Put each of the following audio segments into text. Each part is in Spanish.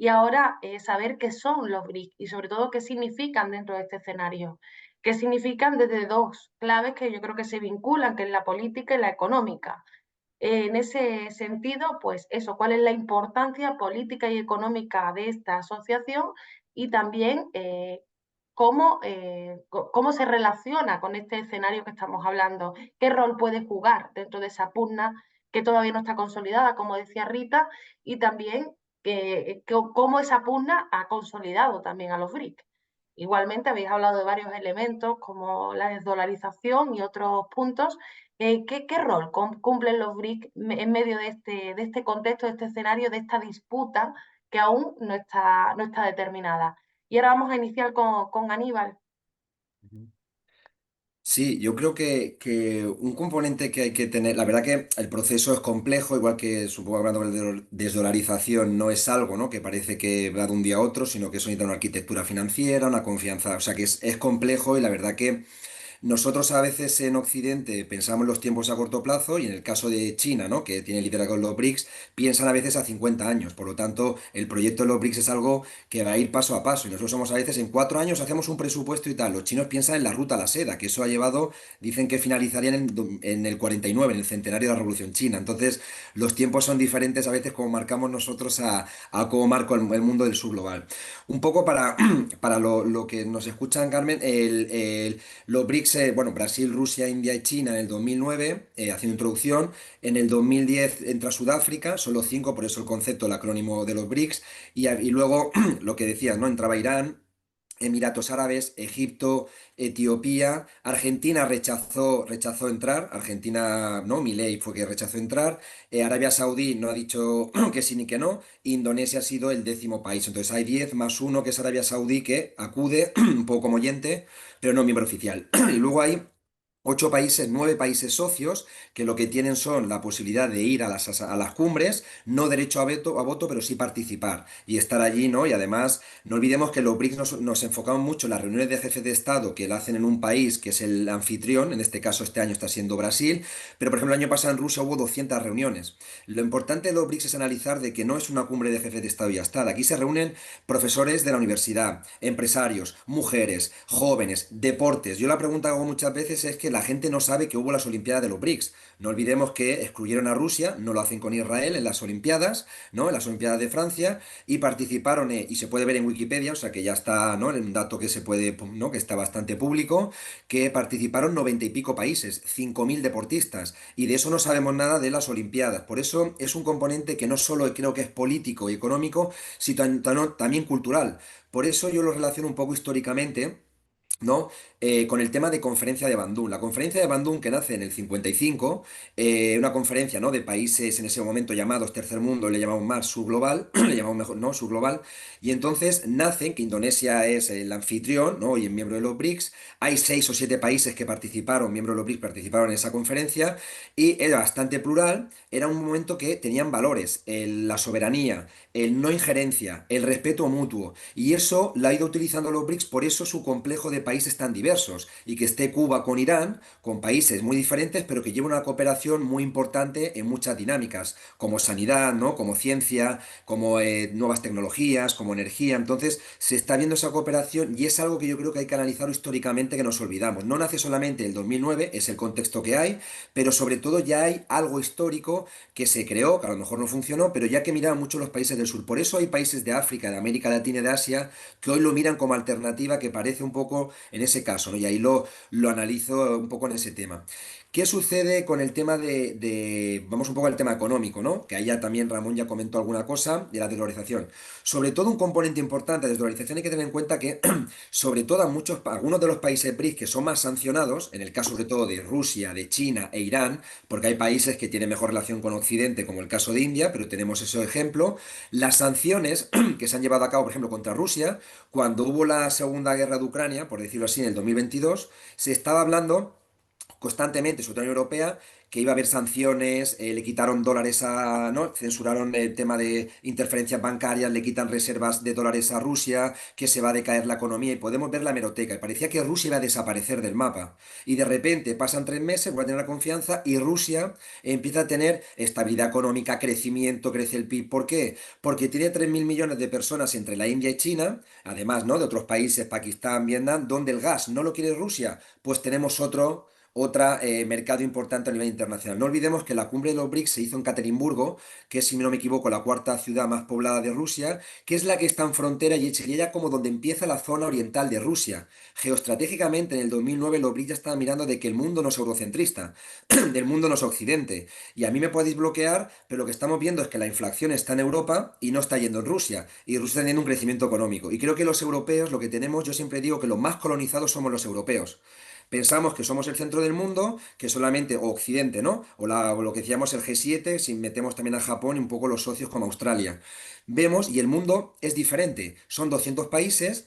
y ahora saber qué son los BRICS y sobre todo qué significan dentro de este escenario. ¿Qué significan desde dos claves que yo creo que se vinculan, que es la política y la económica? En ese sentido, pues eso, cuál es la importancia política y económica de esta asociación y también cómo se relaciona con este escenario que estamos hablando, qué rol puede jugar dentro de esa pugna que todavía no está consolidada, como decía Rita, y también cómo esa pugna ha consolidado también a los BRICS. Igualmente habéis hablado de varios elementos como la desdolarización y otros puntos. ¿Qué rol cumplen los BRICS en medio de este contexto, de este escenario, de esta disputa que aún no está determinada? Y ahora vamos a iniciar con Aníbal. Sí, yo creo que un componente que hay que tener, la verdad que el proceso es complejo, igual que supongo hablando de desdolarización, no es algo, ¿no? Que parece que va de un día a otro, sino que eso necesita una arquitectura financiera, una confianza, o sea que es complejo y la verdad que nosotros a veces en Occidente pensamos en los tiempos a corto plazo y en el caso de China, ¿no? Que tiene liderazgo en los BRICS, piensan a veces a 50 años. Por lo tanto, el proyecto de los BRICS es algo que va a ir paso a paso y nosotros somos a veces en 4 años hacemos un presupuesto y tal. Los chinos piensan en la ruta a la seda, que eso ha llevado, dicen que finalizarían en el 49, en el centenario de la Revolución China. Entonces, los tiempos son diferentes a veces como marcamos nosotros a cómo marca el mundo del subglobal. Un poco para, para lo que nos escuchan, Carmen, los BRICS, bueno, Brasil, Rusia, India y China en el 2009, haciendo introducción. En el 2010 entra Sudáfrica, son los cinco, por eso el concepto, el acrónimo de los BRICS. Y luego, lo que decías, ¿no? Entraba Irán, Emiratos Árabes, Egipto, Etiopía, Argentina rechazó entrar, Argentina, no, Milei fue que rechazó entrar, Arabia Saudí no ha dicho que sí ni que no, Indonesia ha sido el 10.º país, entonces hay 10 más uno que es Arabia Saudí que acude un poco como oyente, pero no miembro oficial. Y luego hay 8 países, 9 países socios, que lo que tienen son la posibilidad de ir a las cumbres, no derecho a voto, pero sí participar y estar allí, ¿no? Y además, no olvidemos que los BRICS nos enfocamos mucho en las reuniones de jefes de Estado que lo hacen en un país que es el anfitrión, en este caso este año está siendo Brasil, pero por ejemplo el año pasado en Rusia hubo 200 reuniones. Lo importante de los BRICS es analizar de que no es una cumbre de jefes de Estado y ya está. Aquí se reúnen profesores de la universidad, empresarios, mujeres, jóvenes, deportes. Yo la pregunta que hago muchas veces es que la gente no sabe que hubo las Olimpiadas de los BRICS. No olvidemos que excluyeron a Rusia, no lo hacen con Israel en las Olimpiadas, ¿no? En las Olimpiadas de Francia, y participaron, y se puede ver en Wikipedia, o sea que ya está, ¿no? Un dato que se puede, ¿no? Que está bastante público, que participaron 90 y pico países, 5.000 deportistas, y de eso no sabemos nada de las Olimpiadas. Por eso es un componente que no solo creo que es político y económico, sino también cultural. Por eso yo lo relaciono un poco históricamente, ¿no? Con el tema de conferencia de Bandung. La conferencia de Bandung que nace en el 55, una conferencia, ¿no? De países en ese momento llamados tercer mundo, le llamamos más subglobal, le llamamos mejor, ¿no? Subglobal. Y entonces nace que Indonesia es el anfitrión, ¿no? Y es miembro de los BRICS. Hay 6 o 7 países que participaron, miembros de los BRICS participaron en esa conferencia y era bastante plural. Era un momento que tenían valores, la soberanía, el no injerencia, el respeto mutuo. Y eso la ha ido utilizando los BRICS, por eso su complejo de países tan diversos. Y que esté Cuba con Irán, con países muy diferentes, pero que lleva una cooperación muy importante en muchas dinámicas, como sanidad, ¿no? Como ciencia, como nuevas tecnologías, como energía. Entonces, se está viendo esa cooperación y es algo que yo creo que hay que analizar históricamente, que nos olvidamos. No nace solamente el 2009, es el contexto que hay, pero sobre todo ya hay algo histórico que se creó, que a lo mejor no funcionó, pero ya que miraban mucho los países del sur. Por eso hay países de África, de América Latina y de Asia que hoy lo miran como alternativa, que parece un poco en ese caso, ¿no? Y ahí lo analizo un poco en ese tema. ¿Qué sucede con el tema vamos un poco al tema económico, ¿no? Que ahí ya también Ramón ya comentó alguna cosa de la desvalorización. Sobre todo un componente importante de desvalorización hay que tener en cuenta que, sobre todo algunos de los países BRICS que son más sancionados, en el caso sobre todo de Rusia, de China e Irán, porque hay países que tienen mejor relación con Occidente, como el caso de India, pero tenemos ese ejemplo. Las sanciones que se han llevado a cabo, por ejemplo, contra Rusia, cuando hubo la Segunda Guerra de Ucrania, por decirlo así, en el 2022, se estaba hablando constantemente, sobre todo en la Unión Europea, que iba a haber sanciones, le quitaron dólares a, ¿no? Censuraron el tema de interferencias bancarias, le quitan reservas de dólares a Rusia, que se va a decaer la economía y podemos ver la hemeroteca. Y parecía que Rusia iba a desaparecer del mapa. Y de repente pasan 3 meses, vuelve a tener la confianza y Rusia empieza a tener estabilidad económica, crecimiento, crece el PIB. ¿Por qué? Porque tiene 3.000 millones de personas entre la India y China, además, ¿no? De otros países, Pakistán, Vietnam, donde el gas no lo quiere Rusia, pues tenemos otra mercado importante a nivel internacional. No olvidemos que la cumbre de los BRICS se hizo en Caterimburgo, que es, si no me equivoco, la cuarta ciudad más poblada de Rusia, que es la que está en frontera y sería como donde empieza la zona oriental de Rusia. Geoestratégicamente, en el 2009, los BRICS ya estaban mirando de que el mundo no es eurocentrista, del mundo no es occidente. Y a mí me podéis bloquear, pero lo que estamos viendo es que la inflación está en Europa y no está yendo en Rusia. Y Rusia está teniendo un crecimiento económico. Y creo que los europeos, lo que tenemos, yo siempre digo que los más colonizados somos los europeos. Pensamos que somos el centro del mundo, que solamente, o Occidente, ¿no? O lo que decíamos el G7, si metemos también a Japón y un poco los socios como Australia. Vemos, y el mundo es diferente. Son 200 países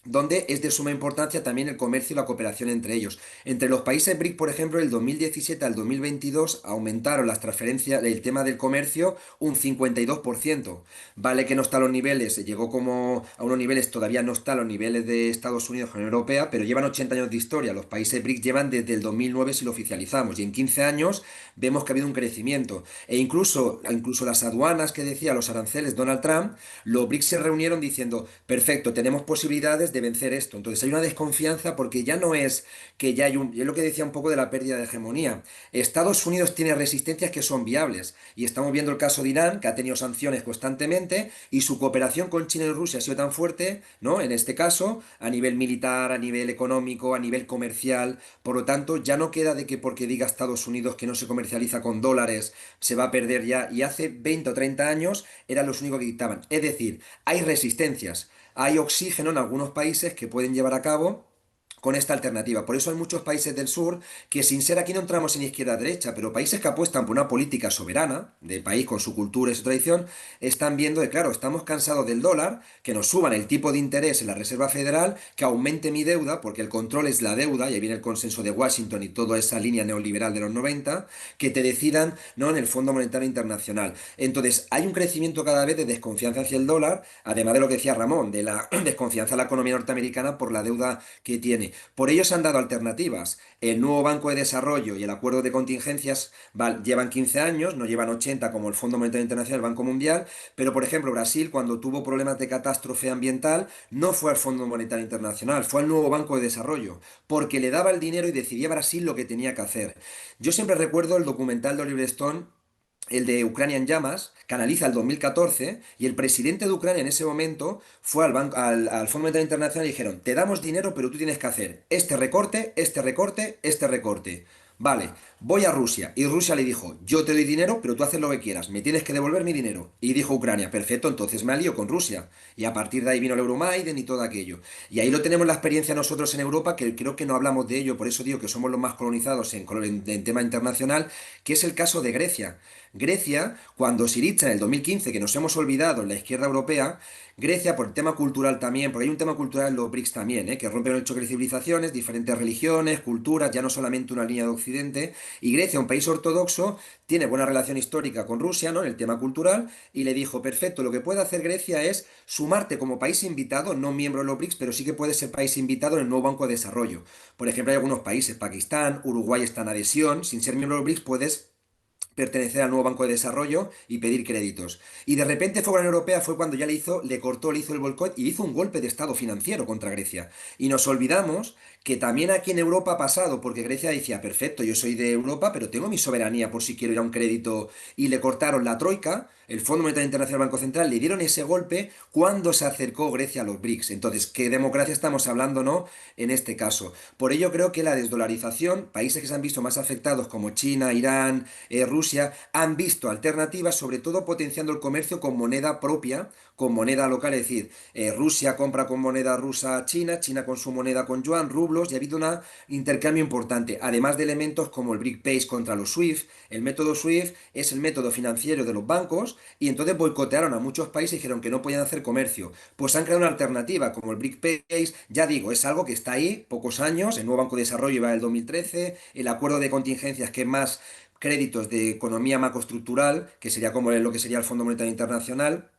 donde es de suma importancia también el comercio y la cooperación entre ellos. Entre los países BRIC, por ejemplo, del 2017 al 2022 aumentaron las transferencias, el tema del comercio, un 52%. Vale que no está a los niveles, llegó como a unos niveles, todavía no está a los niveles de Estados Unidos o Unión Europea, pero llevan 80 años de historia. Los países BRIC llevan desde el 2009 si lo oficializamos, y en 15 años vemos que ha habido un crecimiento. E incluso las aduanas que decía, los aranceles Donald Trump, los BRICS se reunieron diciendo, perfecto, tenemos posibilidades de vencer esto. Entonces hay una desconfianza porque ya no es que ya hay es lo que decía un poco de la pérdida de hegemonía. Estados Unidos tiene resistencias que son viables y estamos viendo el caso de Irán, que ha tenido sanciones constantemente y su cooperación con China y Rusia ha sido tan fuerte, ¿no? En este caso, a nivel militar, a nivel económico, a nivel comercial. Por lo tanto, ya no queda de que porque diga Estados Unidos que no se comercializa con dólares, se va a perder ya. Y hace 20 o 30 años eran los únicos que dictaban. Es decir, hay resistencias. Hay oxígeno en algunos países que pueden llevar a cabo con esta alternativa. Por eso hay muchos países del sur que, sin ser, aquí no entramos en izquierda-derecha, pero países que apuestan por una política soberana, de país con su cultura y su tradición, están viendo que, claro, estamos cansados del dólar, que nos suban el tipo de interés en la Reserva Federal, que aumente mi deuda, porque el control es la deuda, y ahí viene el consenso de Washington y toda esa línea neoliberal de los 90, que te decidan, ¿no? En el Fondo Monetario Internacional. Entonces, hay un crecimiento cada vez de desconfianza hacia el dólar, además de lo que decía Ramón, de la desconfianza a la economía norteamericana por la deuda que tiene. Por ello se han dado alternativas. El nuevo Banco de Desarrollo y el acuerdo de contingencias llevan 15 años, no llevan 80 como el Fondo Monetario Internacional, el Banco Mundial, pero por ejemplo Brasil, cuando tuvo problemas de catástrofe ambiental, no fue al Fondo Monetario Internacional, fue al nuevo Banco de Desarrollo, porque le daba el dinero y decidía Brasil lo que tenía que hacer. Yo siempre recuerdo el documental de Oliver Stone, el de Ucrania en llamas, que analiza el 2014, y el presidente de Ucrania en ese momento fue al Fondo Monetario Internacional y dijeron, te damos dinero, pero tú tienes que hacer este recorte, este recorte, este recorte. Vale, voy a Rusia. Y Rusia le dijo, yo te doy dinero, pero tú haces lo que quieras, me tienes que devolver mi dinero. Y dijo Ucrania, perfecto, entonces me alío con Rusia. Y a partir de ahí vino el Euromaiden y todo aquello. Y ahí lo tenemos la experiencia nosotros en Europa, que creo que no hablamos de ello, por eso digo que somos los más colonizados en tema internacional, que es el caso de Grecia. Grecia, cuando Syriza en el 2015, que nos hemos olvidado en la izquierda europea, Grecia, por el tema cultural también, porque hay un tema cultural en los BRICS también, que rompen el choque de civilizaciones, diferentes religiones, culturas, ya no solamente una línea de Occidente, y Grecia, un país ortodoxo, tiene buena relación histórica con Rusia, ¿no? En el tema cultural, y le dijo, perfecto, lo que puede hacer Grecia es sumarte como país invitado, no miembro de los BRICS, pero sí que puede ser país invitado en el nuevo Banco de Desarrollo. Por ejemplo, hay algunos países, Pakistán, Uruguay está en adhesión, sin ser miembro de los BRICS puedes pertenecer al nuevo Banco de Desarrollo y pedir créditos. Y de repente fue la Unión Europea, fue cuando ya le cortó, le hizo el boicot y hizo un golpe de Estado financiero contra Grecia. Y nos olvidamos que también aquí en Europa ha pasado, porque Grecia decía, perfecto, yo soy de Europa, pero tengo mi soberanía por si quiero ir a un crédito, y le cortaron la troika, el Fondo Monetario Internacional, Banco Central, le dieron ese golpe cuando se acercó Grecia a los BRICS. Entonces, ¿qué democracia estamos hablando, no? En este caso. Por ello creo que la desdolarización, países que se han visto más afectados como China, Irán, Rusia, han visto alternativas, sobre todo potenciando el comercio con moneda propia, con moneda local, es decir, Rusia compra con moneda rusa a China, China con su moneda con yuan, rublos, y ha habido un intercambio importante, además de elementos como el BRIC Pace contra los SWIFT. El método SWIFT es el método financiero de los bancos, y entonces boicotearon a muchos países y dijeron que no podían hacer comercio. Pues han creado una alternativa, como el BRIC Pace, ya digo, es algo que está ahí, pocos años, el nuevo Banco de Desarrollo va del 2013, el acuerdo de contingencias que es más créditos de economía macroestructural, que sería como lo que sería el Fondo Monetario Internacional,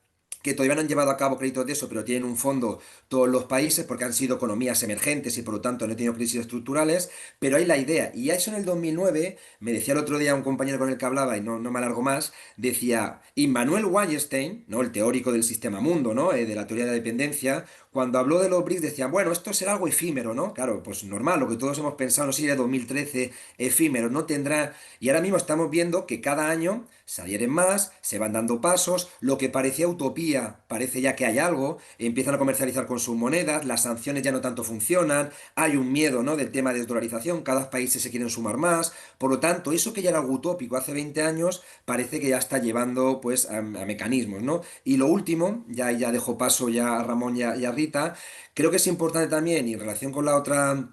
que todavía no han llevado a cabo créditos de eso, pero tienen un fondo todos los países porque han sido economías emergentes y por lo tanto no han tenido crisis estructurales, pero hay la idea. Y a eso en el 2009, me decía el otro día un compañero con el que hablaba, y no me alargo más, decía, Immanuel Wallerstein, ¿no? El teórico del sistema mundo, ¿no? De la teoría de la dependencia, cuando habló de los BRICS decía, bueno, esto será algo efímero, ¿no? Claro, pues normal, lo que todos hemos pensado, no sé si era 2013, efímero, no tendrá... Y ahora mismo estamos viendo que cada año se adhieren más, se van dando pasos, lo que parecía utopía parece ya que hay algo, empiezan a comercializar con sus monedas, las sanciones ya no tanto funcionan, hay un miedo, ¿no? Del tema de desdolarización, cada país se quieren sumar más, por lo tanto, eso que ya era algo utópico hace 20 años, parece que ya está llevando pues a mecanismos, ¿no? Y lo último, ya dejo paso ya a Ramón y a Rita, creo que es importante también, y en relación con la otra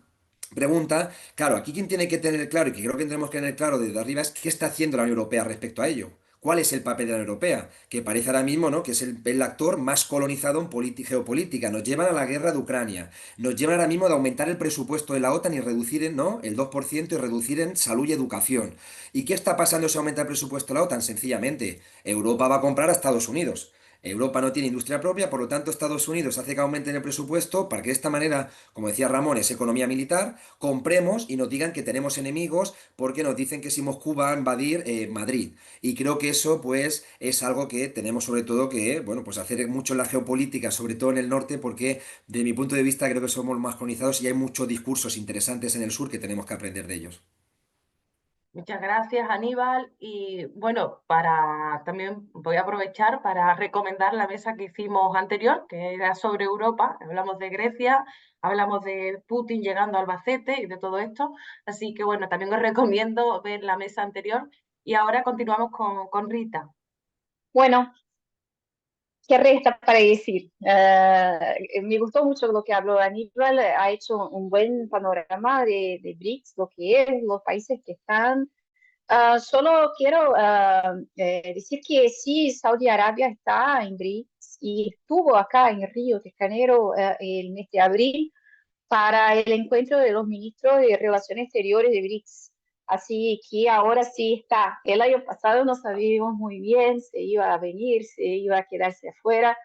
pregunta, claro, aquí quien tiene que tener claro, y que creo que tenemos que tener claro desde arriba, es qué está haciendo la Unión Europea respecto a ello. ¿Cuál es el papel de la Unión Europea? Que parece ahora mismo, ¿no? Que es el actor más colonizado en geopolítica. Nos llevan a la guerra de Ucrania. Nos llevan ahora mismo de aumentar el presupuesto de la OTAN y reducir ¿no? el 2% y reducir en salud y educación. ¿Y qué está pasando si aumenta el presupuesto de la OTAN? Sencillamente, Europa va a comprar a Estados Unidos. Europa no tiene industria propia, por lo tanto Estados Unidos hace que aumenten el presupuesto para que de esta manera, como decía Ramón, es economía militar, compremos y nos digan que tenemos enemigos porque nos dicen que si Moscú va a invadir Madrid. Y creo que eso pues es algo que tenemos sobre todo que, bueno, pues hacer mucho en la geopolítica, sobre todo en el norte, porque de mi punto de vista creo que somos más colonizados y hay muchos discursos interesantes en el sur que tenemos que aprender de ellos. Muchas gracias, Aníbal. Y bueno, también voy a aprovechar para recomendar la mesa que hicimos anterior, que era sobre Europa. Hablamos de Grecia, hablamos de Putin llegando a Albacete y de todo esto. Así que bueno, también os recomiendo ver la mesa anterior. Y ahora continuamos con Rita. Bueno, ¿qué resta para decir? Me gustó mucho lo que habló Aníbal, ha hecho un buen panorama de BRICS, lo que es, los países que están. Solo quiero decir que sí, Saudi Arabia está en BRICS y estuvo acá en Río de Janeiro el mes de abril para el encuentro de los ministros de Relaciones Exteriores de BRICS. Así que ahora sí está. El año pasado no sabíamos muy bien si iba a venir, si iba a quedarse afuera,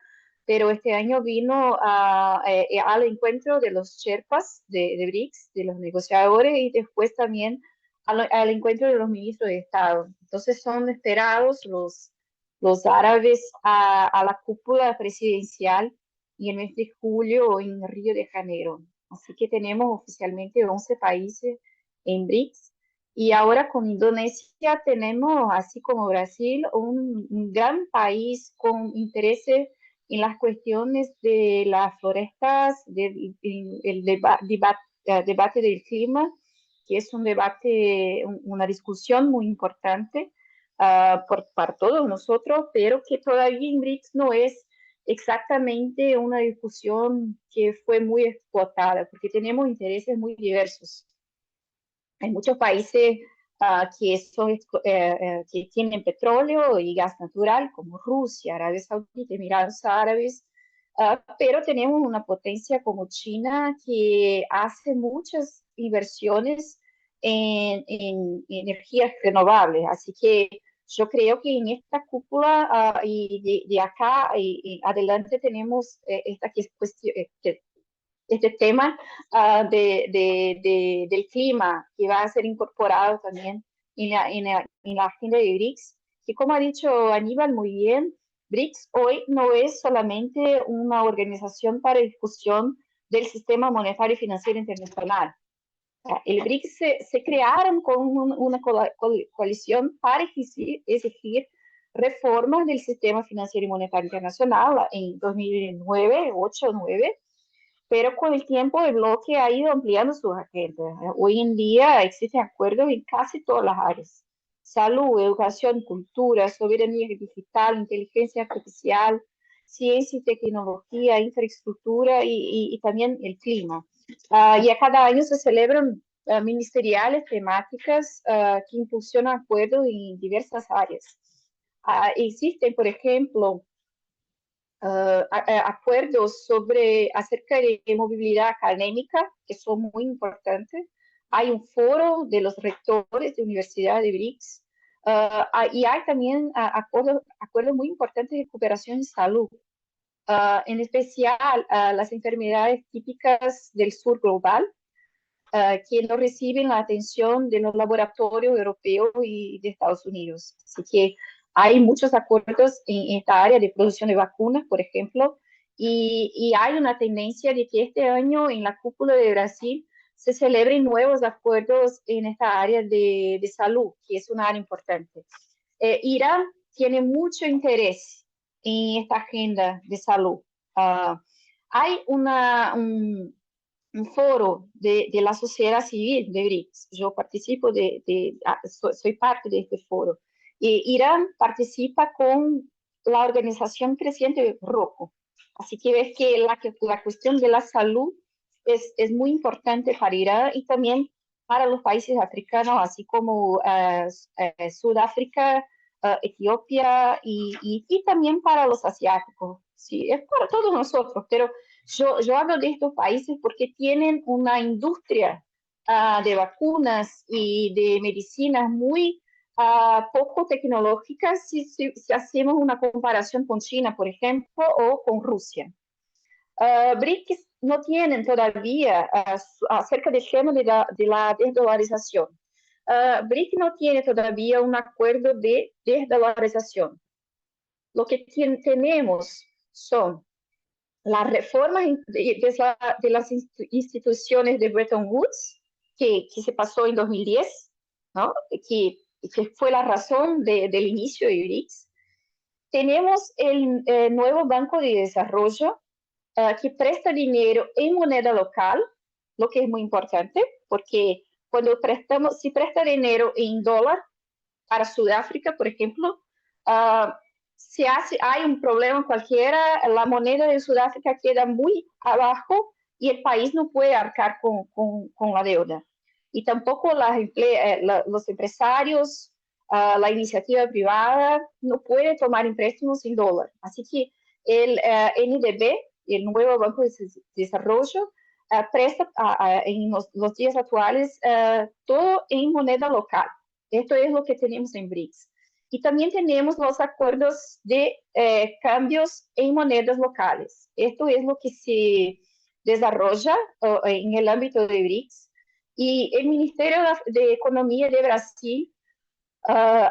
pero este año vino al encuentro de los Sherpas de BRICS, de los negociadores, y después también al encuentro de los ministros de Estado. Entonces son esperados los árabes a la cúpula presidencial y el mes de julio en Río de Janeiro. Así que tenemos oficialmente 11 países en BRICS. Y ahora con Indonesia tenemos, así como Brasil, un gran país con intereses en las cuestiones de las florestas, el debate del clima, que es un debate, una discusión muy importante para todos nosotros, pero que todavía en BRICS no es exactamente una discusión que fue muy explotada, porque tenemos intereses muy diversos. Hay muchos países que tienen petróleo y gas natural, como Rusia, Arabia Saudita, Emiratos Árabes, pero tenemos una potencia como China que hace muchas inversiones en energías renovables. Así que yo creo que en esta cúpula y de acá y adelante tenemos esta cuestión, este tema del clima que va a ser incorporado también en la agenda de BRICS. Y como ha dicho Aníbal muy bien, BRICS hoy no es solamente una organización para discusión del sistema monetario y financiero internacional. El BRICS se crearon con una coalición para exigir reformas del sistema financiero y monetario internacional en 2009, 8, 9, pero con el tiempo el bloque ha ido ampliando sus agendas. Hoy en día existen acuerdos en casi todas las áreas. Salud, educación, cultura, soberanía digital, inteligencia artificial, ciencia y tecnología, infraestructura y también el clima. Y a cada año se celebran ministeriales temáticas que impulsionan acuerdos en diversas áreas. Existen, por ejemplo, acuerdos acerca de movilidad académica, que son muy importantes. Hay un foro de los rectores de universidad de BRICS Y hay también acuerdos muy importantes de cooperación en salud, en especial las enfermedades típicas del sur global, que no reciben la atención de los laboratorios europeos y de Estados Unidos. Así que hay muchos acuerdos en esta área de producción de vacunas, por ejemplo, y hay una tendencia de que este año en la cúpula de Brasil se celebren nuevos acuerdos en esta área de salud, que es una área importante. Irán tiene mucho interés en esta agenda de salud. Uh, hay un foro de la sociedad civil de BRICS. Yo participo soy parte de este foro. Y Irán participa con la organización creciente ROCO. Así que ves que la cuestión de la salud es muy importante para Irán y también para los países africanos, así como Sudáfrica, Etiopía y también para los asiáticos. Sí, es para todos nosotros, pero yo hablo de estos países porque tienen una industria de vacunas y de medicinas muy poco tecnológicas si hacemos una comparación con China, por ejemplo, o con Rusia. BRICS no tienen todavía, acerca del tema de la desdolarización, BRICS no tiene todavía un acuerdo de desdolarización. Lo que tenemos son las reformas de las instituciones de Bretton Woods, que se pasó en 2010, ¿no? que fue la razón del inicio de BRICS. Tenemos el nuevo Banco de Desarrollo, que presta dinero en moneda local, lo que es muy importante, porque cuando si presta dinero en dólar para Sudáfrica, por ejemplo, si hay un problema cualquiera, la moneda de Sudáfrica queda muy abajo y el país no puede arcar con la deuda. Y tampoco los empresarios, la iniciativa privada, no puede tomar préstamos en dólar. Así que el NDB, el nuevo Banco de Desarrollo, presta en los días actuales todo en moneda local. Esto es lo que tenemos en BRICS. Y también tenemos los acuerdos de cambios en monedas locales. Esto es lo que se desarrolla en el ámbito de BRICS. Y el Ministerio de Economía de Brasil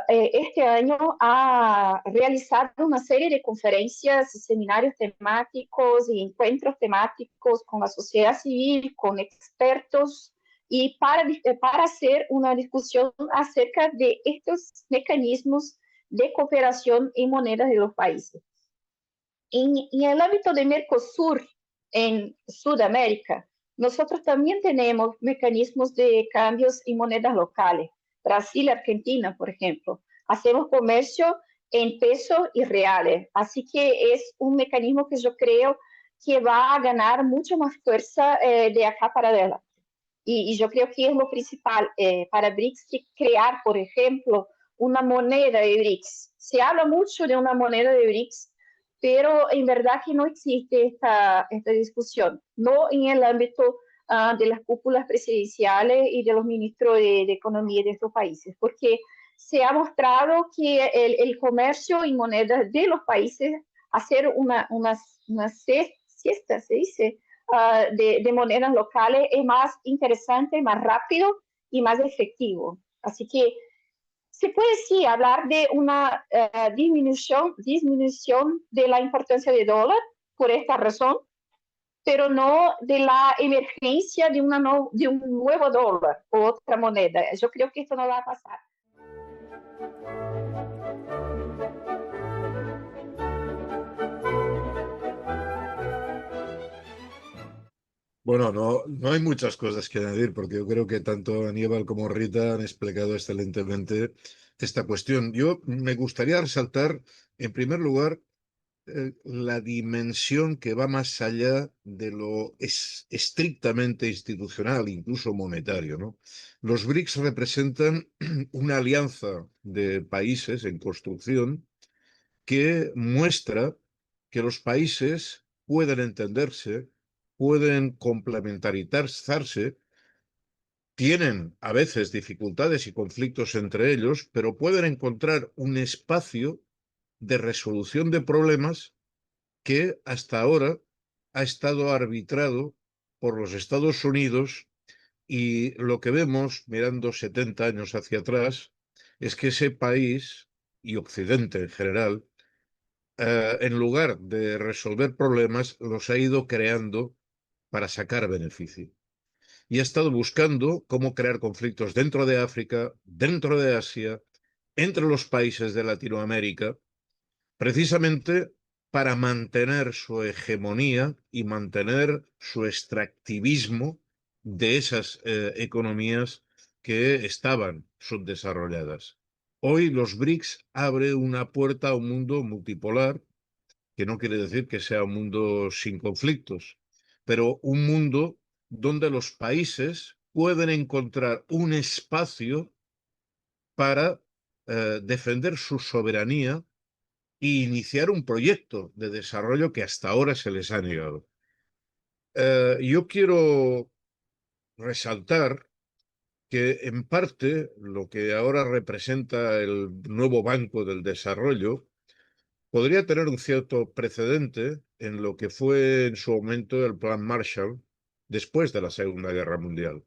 este año ha realizado una serie de conferencias, seminarios temáticos y encuentros temáticos con la sociedad civil, con expertos, y para hacer una discusión acerca de estos mecanismos de cooperación en monedas de los países. En el ámbito de Mercosur, en Sudamérica, nosotros también tenemos mecanismos de cambios en monedas locales. Brasil, Argentina, por ejemplo. Hacemos comercio en pesos y reales. Así que es un mecanismo que yo creo que va a ganar mucho más fuerza de acá para adelante. Y yo creo que es lo principal para BRICS, que crear, por ejemplo, una moneda de BRICS. Se habla mucho de una moneda de BRICS, pero en verdad que no existe esta discusión, no en el ámbito de las cúpulas presidenciales y de los ministros de Economía de estos países, porque se ha mostrado que el comercio en monedas de los países, hacer una siesta, se dice, de monedas locales es más interesante, más rápido y más efectivo. Así que se puede sí hablar de una disminución de la importancia del dólar por esta razón, pero no de la emergencia de un nuevo dólar o otra moneda. Yo creo que esto no va a pasar. Bueno, no hay muchas cosas que añadir porque yo creo que tanto Aníbal como Rita han explicado excelentemente esta cuestión. Yo me gustaría resaltar, en primer lugar, la dimensión que va más allá de lo estrictamente institucional, incluso monetario, ¿no? Los BRICS representan una alianza de países en construcción que muestra que los países pueden entenderse, pueden complementarizarse, tienen a veces dificultades y conflictos entre ellos, pero pueden encontrar un espacio de resolución de problemas que hasta ahora ha estado arbitrado por los Estados Unidos, y lo que vemos mirando 70 años hacia atrás es que ese país y Occidente en general, en lugar de resolver problemas, los ha ido creando para sacar beneficio. Y ha estado buscando cómo crear conflictos dentro de África, dentro de Asia, entre los países de Latinoamérica, precisamente para mantener su hegemonía y mantener su extractivismo de esas economías que estaban subdesarrolladas. Hoy los BRICS abre una puerta a un mundo multipolar, que no quiere decir que sea un mundo sin conflictos, pero un mundo donde los países pueden encontrar un espacio para defender su soberanía e iniciar un proyecto de desarrollo que hasta ahora se les ha negado. Yo quiero resaltar que en parte lo que ahora representa el nuevo Banco del Desarrollo podría tener un cierto precedente en lo que fue en su momento el Plan Marshall después de la Segunda Guerra Mundial.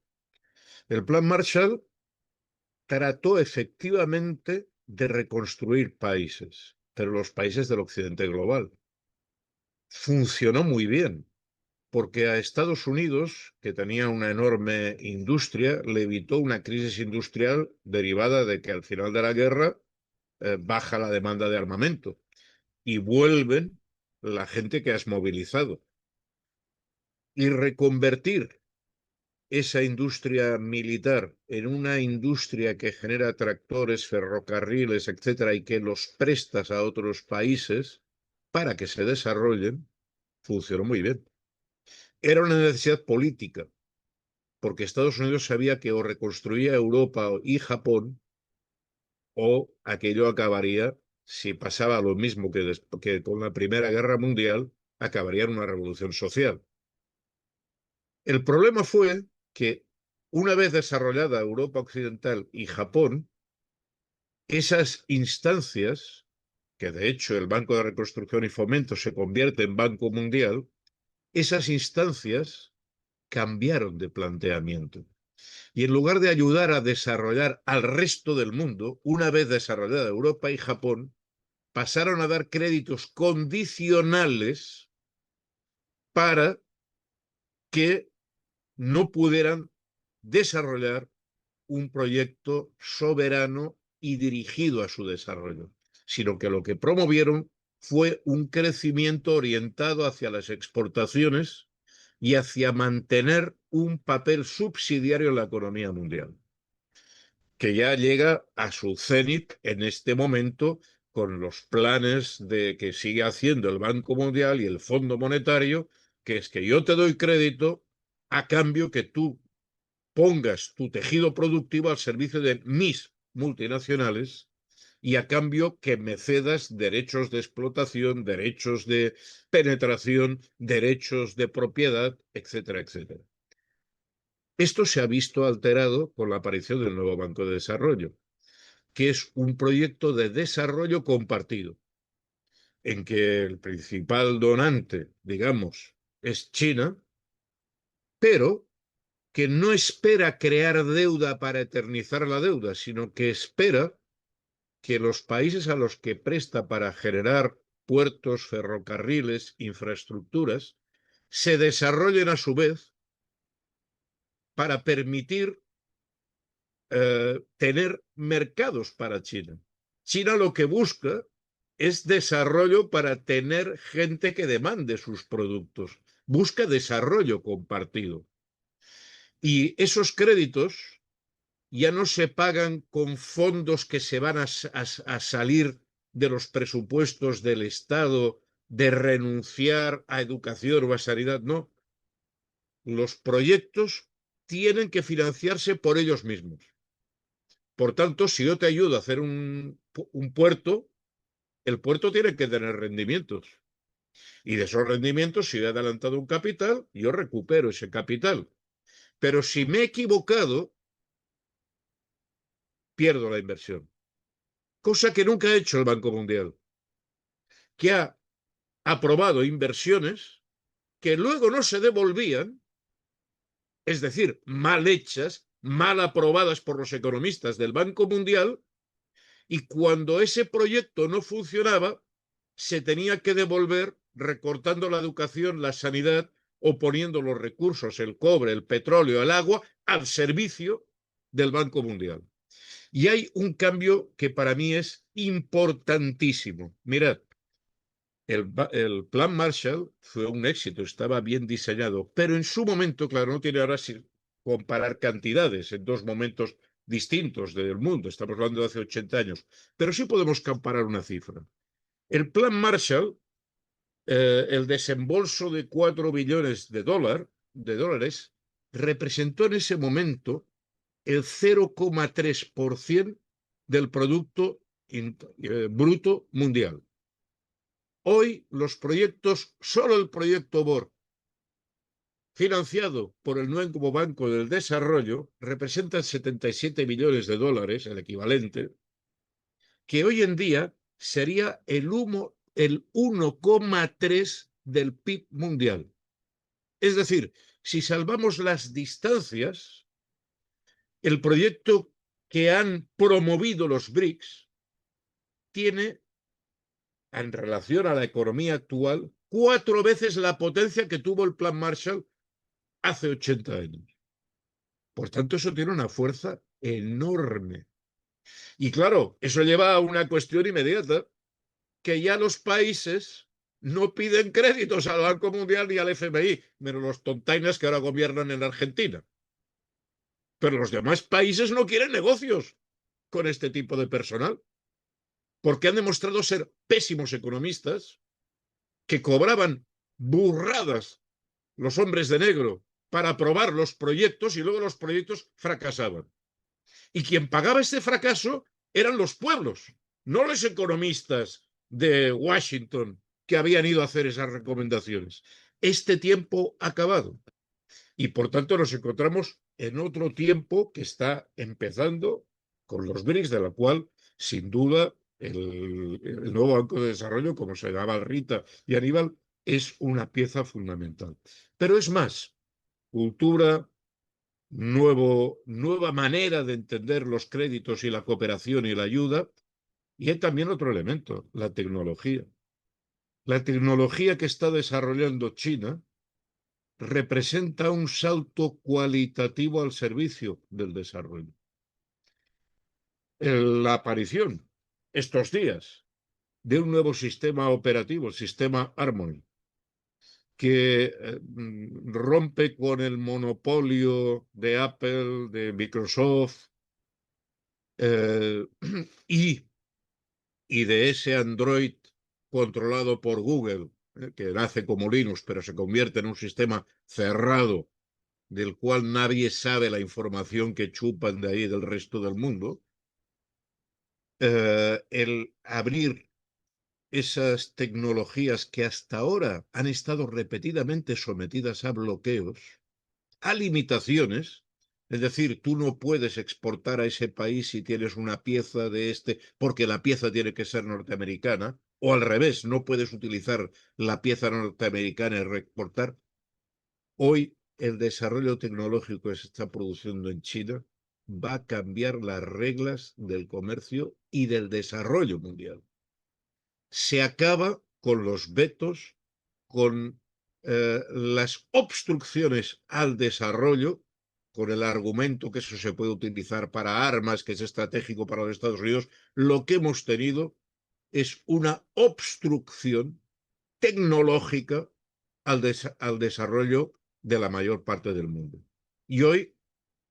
El Plan Marshall trató efectivamente de reconstruir países, pero los países del occidente global. Funcionó muy bien, porque a Estados Unidos, que tenía una enorme industria, le evitó una crisis industrial derivada de que al final de la guerra baja la demanda de armamento y vuelven la gente que has movilizado. Y reconvertir esa industria militar en una industria que genera tractores, ferrocarriles, etcétera, y que los prestas a otros países para que se desarrollen, funcionó muy bien. Era una necesidad política, porque Estados Unidos sabía que o reconstruía Europa y Japón, o aquello acabaría, si pasaba lo mismo que con la Primera Guerra Mundial, acabaría en una revolución social. El problema fue que una vez desarrollada Europa Occidental y Japón, esas instancias, que de hecho el Banco de Reconstrucción y Fomento se convierte en Banco Mundial, esas instancias cambiaron de planteamiento. Y en lugar de ayudar a desarrollar al resto del mundo, una vez desarrollada Europa y Japón, pasaron a dar créditos condicionales para que no pudieran desarrollar un proyecto soberano y dirigido a su desarrollo, sino que lo que promovieron fue un crecimiento orientado hacia las exportaciones y hacia mantener un papel subsidiario en la economía mundial, que ya llega a su cenit en este momento con los planes de que sigue haciendo el Banco Mundial y el Fondo Monetario, que es que yo te doy crédito a cambio que tú pongas tu tejido productivo al servicio de mis multinacionales y a cambio que me cedas derechos de explotación, derechos de penetración, derechos de propiedad, etcétera, etcétera. Esto se ha visto alterado con la aparición del nuevo Banco de Desarrollo, que es un proyecto de desarrollo compartido, en que el principal donante, digamos, es China, pero que no espera crear deuda para eternizar la deuda, sino que espera que los países a los que presta para generar puertos, ferrocarriles, infraestructuras, se desarrollen a su vez para permitir tener mercados para China. China lo que busca es desarrollo para tener gente que demande sus productos. Busca desarrollo compartido. Y esos créditos ya no se pagan con fondos que se van a salir de los presupuestos del Estado, de renunciar a educación o a sanidad, no. Los proyectos tienen que financiarse por ellos mismos. Por tanto, si yo te ayudo a hacer un puerto, el puerto tiene que tener rendimientos. Y de esos rendimientos, si he adelantado un capital, yo recupero ese capital. Pero si me he equivocado pierdo la inversión. Cosa que nunca ha hecho el Banco Mundial, que ha aprobado inversiones que luego no se devolvían, es decir, mal hechas, mal aprobadas por los economistas del Banco Mundial, y cuando ese proyecto no funcionaba, se tenía que devolver recortando la educación, la sanidad o poniendo los recursos, el cobre, el petróleo, el agua, al servicio del Banco Mundial. Y hay un cambio que para mí es importantísimo. Mirad, el plan Marshall fue un éxito, estaba bien diseñado, pero en su momento, claro, no tiene ahora si comparar cantidades en dos momentos distintos del mundo, estamos hablando de hace 80 años, pero sí podemos comparar una cifra. El plan Marshall, el desembolso de 4 billones de dólares, representó en ese momento el 0,3% del Producto Bruto Mundial. Hoy los proyectos, solo el proyecto BOR, financiado por el nuevo Banco del Desarrollo, representan 77 billones de dólares, el equivalente, que hoy en día sería el 1,3 del PIB mundial. Es decir, si salvamos las distancias, el proyecto que han promovido los BRICS tiene, en relación a la economía actual, 4 veces la potencia que tuvo el Plan Marshall hace 80 años. Por tanto, eso tiene una fuerza enorme. Y claro, eso lleva a una cuestión inmediata, que ya los países no piden créditos al Banco Mundial ni al FMI, menos los tontainas que ahora gobiernan en Argentina. Pero los demás países no quieren negocios con este tipo de personal, porque han demostrado ser pésimos economistas, que cobraban burradas los hombres de negro para aprobar los proyectos y luego los proyectos fracasaban. Y quien pagaba este fracaso eran los pueblos, no los economistas de Washington que habían ido a hacer esas recomendaciones. Este tiempo ha acabado y por tanto nos encontramos en otro tiempo que está empezando con los BRICS, de la cual sin duda el nuevo Banco de Desarrollo, como se llama Rita y Aníbal, es una pieza fundamental. Pero es más, cultura, nueva manera de entender los créditos y la cooperación y la ayuda, y hay también otro elemento, la tecnología. La tecnología que está desarrollando China representa un salto cualitativo al servicio del desarrollo. La aparición estos días de un nuevo sistema operativo, el sistema Harmony, que rompe con el monopolio de Apple, de Microsoft y de ese Android controlado por Google, que nace como Linux, pero se convierte en un sistema cerrado del cual nadie sabe la información que chupan de ahí del resto del mundo, el abrir esas tecnologías que hasta ahora han estado repetidamente sometidas a bloqueos, a limitaciones, es decir, tú no puedes exportar a ese país si tienes una pieza de este, porque la pieza tiene que ser norteamericana, o al revés, no puedes utilizar la pieza norteamericana y reexportar. Hoy el desarrollo tecnológico que se está produciendo en China va a cambiar las reglas del comercio y del desarrollo mundial. Se acaba con los vetos, con las obstrucciones al desarrollo, con el argumento que eso se puede utilizar para armas, que es estratégico para los Estados Unidos. Lo que hemos tenido es una obstrucción tecnológica al desarrollo de la mayor parte del mundo. Y hoy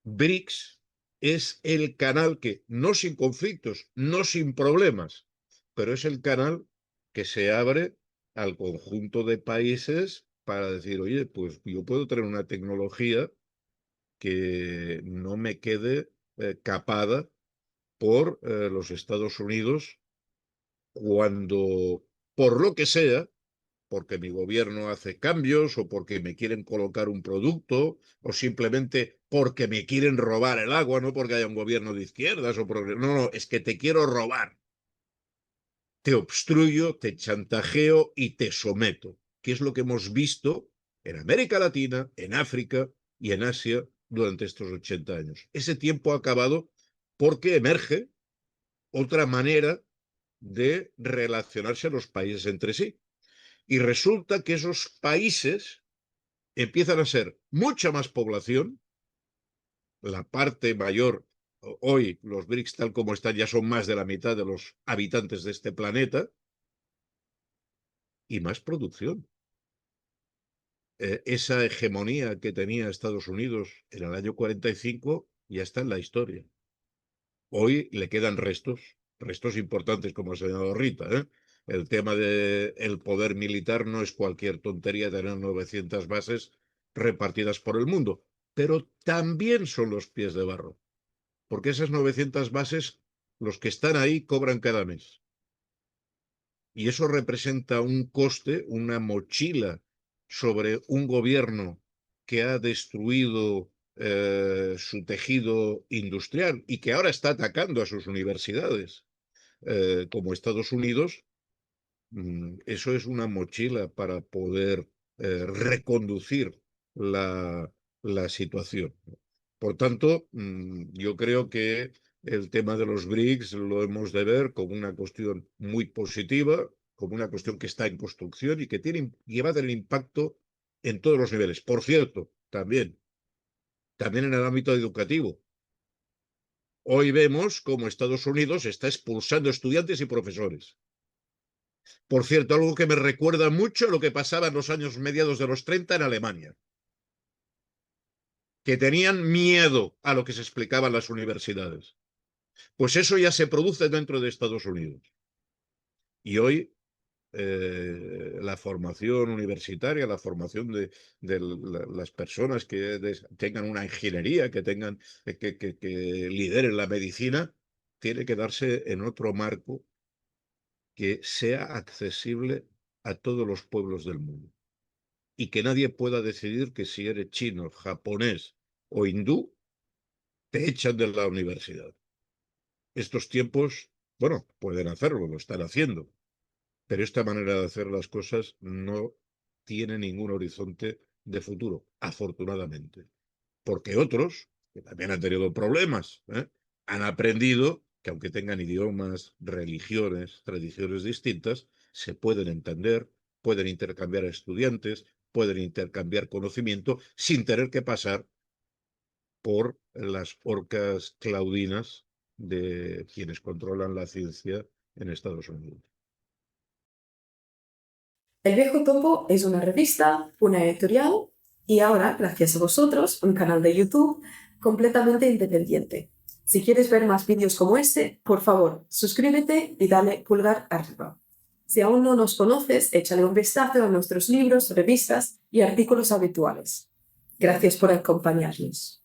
BRICS es el canal que, no sin conflictos, no sin problemas, pero es el canal que se abre al conjunto de países para decir, oye, pues yo puedo tener una tecnología que no me quede capada por los Estados Unidos cuando, por lo que sea, porque mi gobierno hace cambios, o porque me quieren colocar un producto, o simplemente porque me quieren robar el agua, no porque haya un gobierno de izquierdas o no, es que te quiero robar. Te obstruyo, te chantajeo y te someto, que es lo que hemos visto en América Latina, en África y en Asia durante estos 80 años. Ese tiempo ha acabado porque emerge otra manera de relacionarse los países entre sí. Y resulta que esos países empiezan a ser mucha más población, la parte mayor, hoy los BRICS tal como están ya son más de la mitad de los habitantes de este planeta, y más producción. Esa hegemonía que tenía Estados Unidos en el año 45 ya está en la historia. Hoy le quedan restos importantes, como ha señalado Rita, ¿eh? El tema del poder militar no es cualquier tontería tener 900 bases repartidas por el mundo, pero también son los pies de barro, porque esas 900 bases, los que están ahí cobran cada mes. Y eso representa un coste, una mochila sobre un gobierno que ha destruido su tejido industrial y que ahora está atacando a sus universidades, como Estados Unidos. Eso es una mochila para poder reconducir la situación. Por tanto, yo creo que el tema de los BRICS lo hemos de ver como una cuestión muy positiva, como una cuestión que está en construcción y que va a tener impacto en todos los niveles. Por cierto, también en el ámbito educativo. Hoy vemos cómo Estados Unidos está expulsando estudiantes y profesores. Por cierto, algo que me recuerda mucho a lo que pasaba en los años mediados de los 30 en Alemania, que tenían miedo a lo que se explicaba en las universidades. Pues eso ya se produce dentro de Estados Unidos. Y hoy la formación universitaria, la formación de las personas que tengan una ingeniería, que lideren la medicina, tiene que darse en otro marco que sea accesible a todos los pueblos del mundo. Y que nadie pueda decidir que si eres chino, japonés o hindú, te echan de la universidad. Estos tiempos, bueno, pueden hacerlo, lo están haciendo, pero esta manera de hacer las cosas no tiene ningún horizonte de futuro, afortunadamente. Porque otros, que también han tenido problemas, han aprendido que aunque tengan idiomas, religiones, tradiciones distintas, se pueden entender, pueden intercambiar estudiantes, pueden intercambiar conocimiento sin tener que pasar por las horcas claudinas de quienes controlan la ciencia en Estados Unidos. El Viejo Topo es una revista, una editorial y ahora, gracias a vosotros, un canal de YouTube completamente independiente. Si quieres ver más vídeos como este, por favor, suscríbete y dale pulgar arriba. Si aún no nos conoces, échale un vistazo a nuestros libros, revistas y artículos habituales. Gracias por acompañarnos.